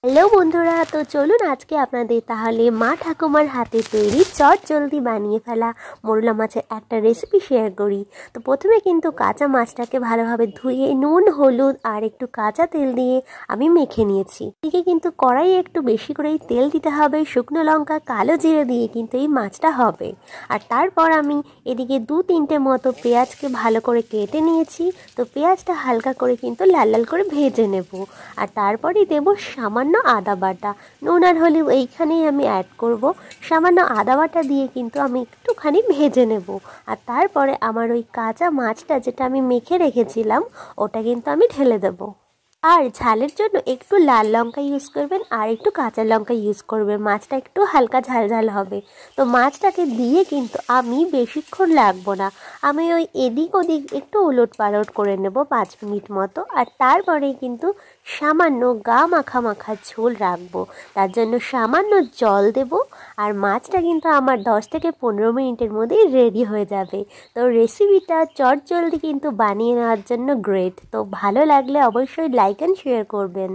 Hello বন্ধুরা, তো চলুন আজকে আপনাদের তাহলে মা ঠাকুমার হাতে তৈরি চট জলদি বানিয়ে ফেলা মোরলা মাছের একটা রেসিপি শেয়ার করি। তো প্রথমে কিন্তু কাঁচা মাছটাকে ভালোভাবে ধুয়ে নুন, হলুদ আর একটু কাঁচা তেল দিয়ে আমি মেখে নিয়েছি। এদিকে কিন্তু কড়াইয়ে একটু বেশি করেই তেল দিতে হবে, শুকনো লঙ্কা, কালো জিরে দিয়ে কিন্তু এই মাছটা হবে। আর তারপর আমি এদিকে 2-3টে মতো পেঁয়াজকে ভালো করে কেটে নিয়েছি। তো পেঁয়াজটা হালকা করে কিন্তু লাল লাল করে ভেজে নেব। আর তারপরেই দেবো সামান্য আদা বাটা, নুন আর হলুদ এইখানেই আমি অ্যাড করব। সামান্য আদা বাটা দিয়ে কিন্তু আমি একটুখানি ভেজে নেব। আর তারপরে আমার ওই কাঁচা মাছটা যেটা আমি মেখে রেখেছিলাম ওটা কিন্তু আমি ঢেলে দেবো। আর ঝালের জন্য একটু লাল লঙ্কা ইউজ করবেন আর একটু কাঁচা লঙ্কা ইউজ করবেন, মাছটা একটু হালকা ঝাল ঝাল হবে। তো মাছটাকে দিয়ে কিন্তু আমি বেশিক্ষণ লাগবো না, আমি ওই এদিক ওদিক একটু উলট পালট করে নেব 5 মিনিট মতো। আর তারপরে কিন্তু সামান্য গা মাখা মাখা ঝোল রাখবো, তার জন্য সামান্য জল দেব। আর মাছটা কিন্তু আমার 10 থেকে 15 মিনিটের মধ্যেই রেডি হয়ে যাবে। তো রেসিপিটা চটজলদি কিন্তু বানিয়ে নেওয়ার জন্য গ্রেট। তো ভালো লাগলে অবশ্যই লাইক অ্যান্ড শেয়ার করবেন।